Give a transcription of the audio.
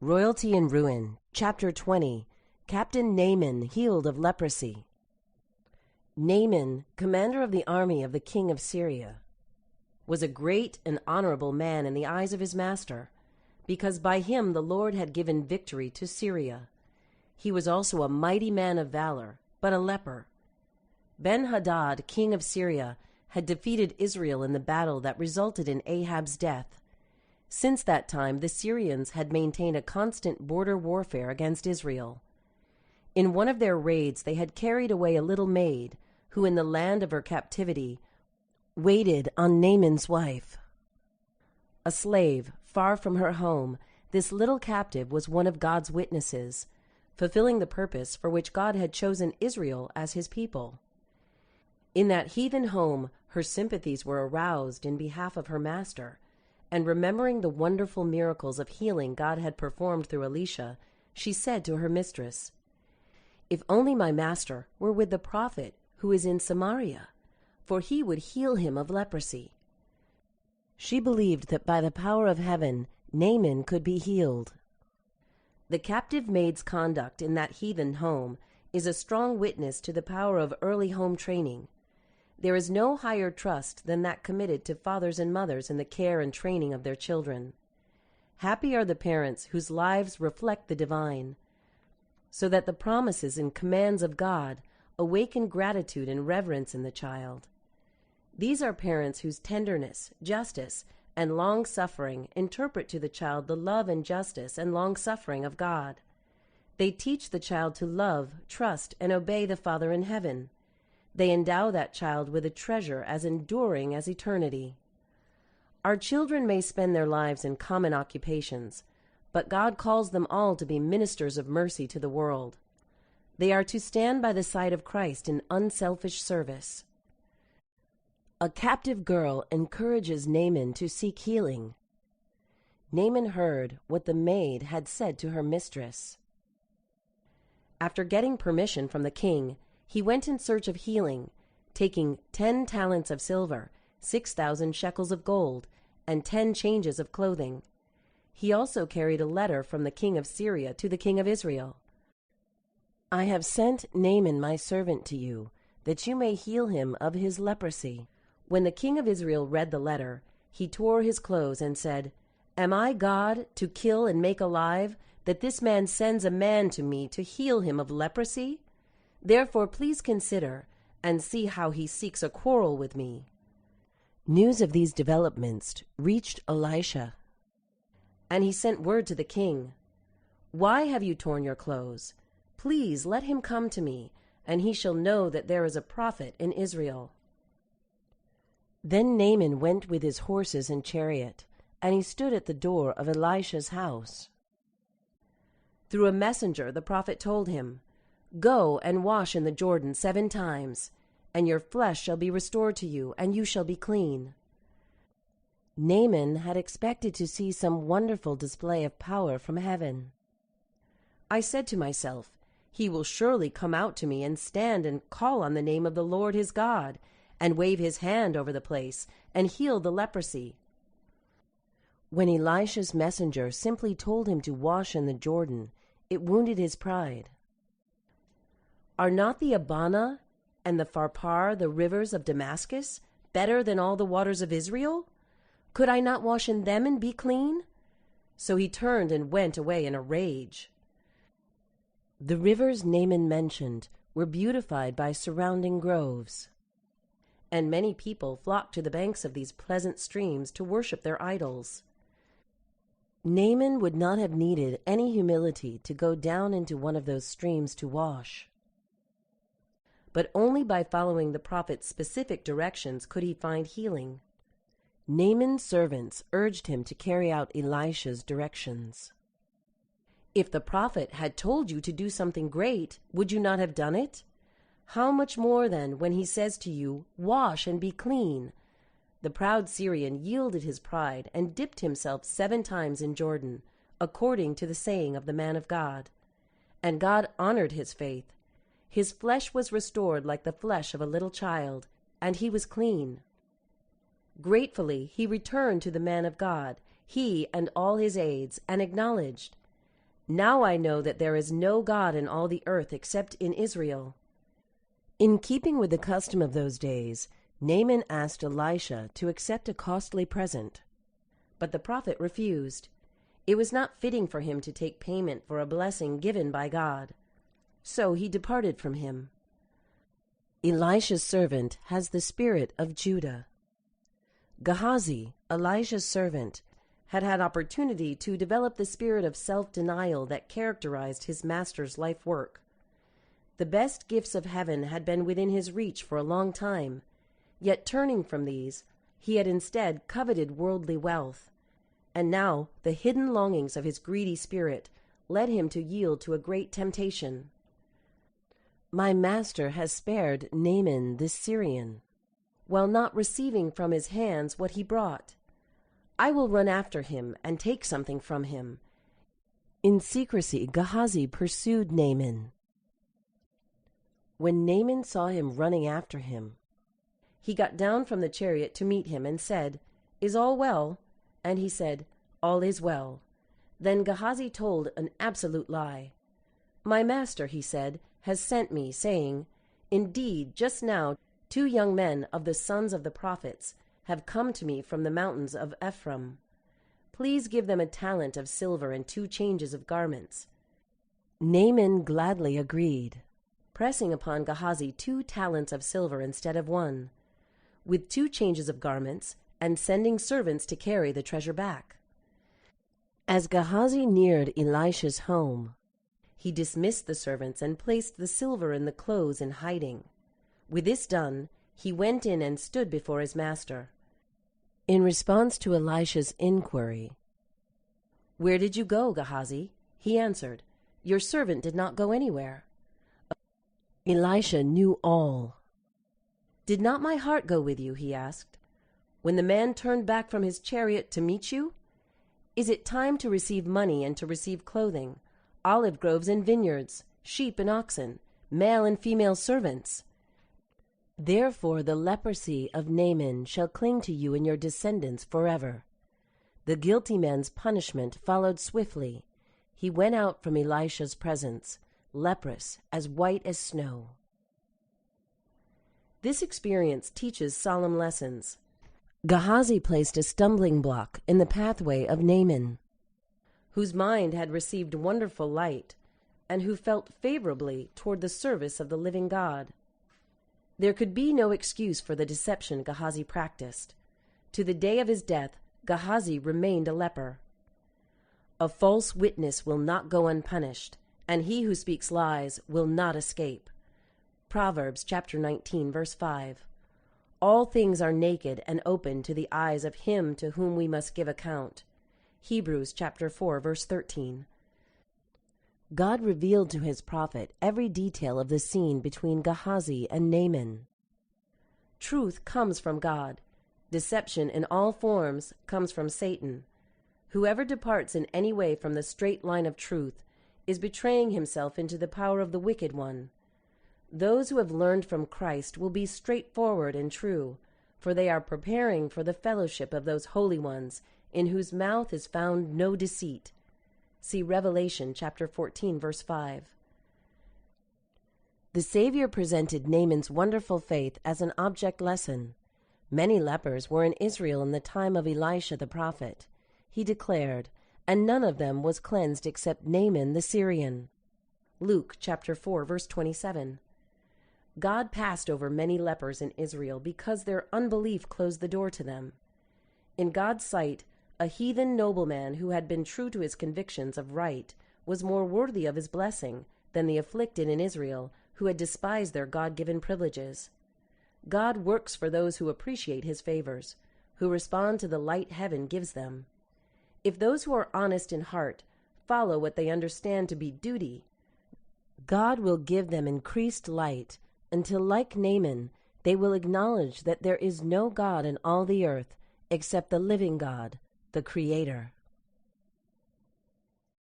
Royalty in Ruin, Chapter 20, Captain Naaman healed of leprosy. Naaman, commander of the army of the king of Syria, was a great and honorable man in the eyes of his master, because by him the Lord had given victory to Syria. He was also a mighty man of valor, but a leper. Ben-Hadad, king of Syria, had defeated Israel in the battle that resulted in Ahab's death. Since that time, the Syrians had maintained a constant border warfare against Israel. In one of their raids, they had carried away a little maid, who in the land of her captivity waited on Naaman's wife. A slave, far from her home, this little captive was one of God's witnesses, fulfilling the purpose for which God had chosen Israel as his people. In that heathen home, her sympathies were aroused in behalf of her master, and remembering the wonderful miracles of healing God had performed through Elisha, she said to her mistress, "If only my master were with the prophet who is in Samaria, for he would heal him of leprosy." She believed that by the power of heaven, Naaman could be healed. The captive maid's conduct in that heathen home is a strong witness to the power of early home training. There is no higher trust than that committed to fathers and mothers in the care and training of their children. Happy are the parents whose lives reflect the divine, so that the promises and commands of God awaken gratitude and reverence in the child. These are parents whose tenderness, justice, and long-suffering interpret to the child the love and justice and long-suffering of God. They teach the child to love, trust, and obey the Father in heaven. They endow that child with a treasure as enduring as eternity. Our children may spend their lives in common occupations, but God calls them all to be ministers of mercy to the world. They are to stand by the side of Christ in unselfish service. A captive girl encourages Naaman to seek healing. Naaman heard what the maid had said to her mistress. After getting permission from the king, he went in search of healing, taking 10 talents of silver, 6,000 shekels of gold, and 10 changes of clothing. He also carried a letter from the king of Syria to the king of Israel. "I have sent Naaman my servant to you, that you may heal him of his leprosy." When the king of Israel read the letter, he tore his clothes and said, "Am I God to kill and make alive, that this man sends a man to me to heal him of leprosy? Therefore please consider, and see how he seeks a quarrel with me." News of these developments reached Elisha, and he sent word to the king, "Why have you torn your clothes? Please let him come to me, and he shall know that there is a prophet in Israel." Then Naaman went with his horses and chariot, and he stood at the door of Elisha's house. Through a messenger the prophet told him, "Go and wash in the Jordan 7 times, and your flesh shall be restored to you, and you shall be clean." Naaman had expected to see some wonderful display of power from heaven. "I said to myself, he will surely come out to me and stand and call on the name of the Lord his God, and wave his hand over the place, and heal the leprosy." When Elisha's messenger simply told him to wash in the Jordan, it wounded his pride. "Are not the Abana and the Pharpar, the rivers of Damascus, better than all the waters of Israel? Could I not wash in them and be clean?" So he turned and went away in a rage. The rivers Naaman mentioned were beautified by surrounding groves, and many people flocked to the banks of these pleasant streams to worship their idols. Naaman would not have needed any humility to go down into one of those streams to wash. But only by following the prophet's specific directions could he find healing. Naaman's servants urged him to carry out Elisha's directions. "If the prophet had told you to do something great, would you not have done it? How much more then when he says to you, 'Wash and be clean'?" The proud Syrian yielded his pride and dipped himself 7 times in Jordan, according to the saying of the man of God. And God honored his faith. His flesh was restored like the flesh of a little child, and he was clean. Gratefully he returned to the man of God, he and all his aides, and acknowledged, Now I know that there is no God in all the earth except in Israel." In keeping with the custom of those days, Naaman asked Elisha to accept a costly present. But the prophet refused. It was not fitting for him to take payment for a blessing given by God. So he departed from him. Elisha's servant has the spirit of Judah. Gehazi, Elisha's servant, had had opportunity to develop the spirit of self-denial that characterized his master's life work. The best gifts of heaven had been within his reach for a long time, yet turning from these, he had instead coveted worldly wealth, and now the hidden longings of his greedy spirit led him to yield to a great temptation. "My master has spared Naaman the Syrian, while not receiving from his hands what he brought. I will run after him and take something from him." In secrecy, Gehazi pursued Naaman. When Naaman saw him running after him, he got down from the chariot to meet him and said, "Is all well?" And he said, "All is well." Then Gehazi told an absolute lie. "My master," he said, "has sent me, saying, 'Indeed, just now 2 young men of the sons of the prophets have come to me from the mountains of Ephraim. Please give them a talent of silver and 2 changes of garments.'" Naaman gladly agreed, pressing upon Gehazi 2 talents of silver instead of 1, with 2 changes of garments, and sending servants to carry the treasure back. As Gehazi neared Elisha's home, he dismissed the servants and placed the silver in the clothes in hiding. With this done, he went in and stood before his master. In response to Elisha's inquiry, "Where did you go, Gehazi?" he answered, "Your servant did not go anywhere." Elisha knew all. "Did not my heart go with you?" he asked, "when the man turned back from his chariot to meet you? Is it time to receive money and to receive clothing, olive groves and vineyards, sheep and oxen, male and female servants? Therefore the leprosy of Naaman shall cling to you and your descendants forever." The guilty man's punishment followed swiftly. He went out from Elisha's presence, leprous, as white as snow. This experience teaches solemn lessons. Gehazi placed a stumbling block in the pathway of Naaman, whose mind had received wonderful light, and who felt favorably toward the service of the living God. There could be no excuse for the deception Gehazi practiced. To the day of his death, Gehazi remained a leper. A false witness will not go unpunished, and he who speaks lies will not escape. Proverbs chapter 19, verse 5. All things are naked and open to the eyes of him to whom we must give account. Hebrews chapter 4, verse 13. God revealed to his prophet every detail of the scene between Gehazi and Naaman. Truth comes from God. Deception in all forms comes from Satan. Whoever departs in any way from the straight line of truth is betraying himself into the power of the wicked one. Those who have learned from Christ will be straightforward and true, for they are preparing for the fellowship of those holy ones in whose mouth is found no deceit. See Revelation chapter 14, verse 5. The Savior presented Naaman's wonderful faith as an object lesson. Many lepers were in Israel in the time of Elisha the prophet. He declared, "And none of them was cleansed except Naaman the Syrian." Luke chapter 4, verse 27. God passed over many lepers in Israel because their unbelief closed the door to them. In God's sight, a heathen nobleman who had been true to his convictions of right was more worthy of his blessing than the afflicted in Israel who had despised their God-given privileges. God works for those who appreciate his favors, who respond to the light heaven gives them. If those who are honest in heart follow what they understand to be duty, God will give them increased light until, like Naaman, they will acknowledge that there is no God in all the earth except the living God, the Creator.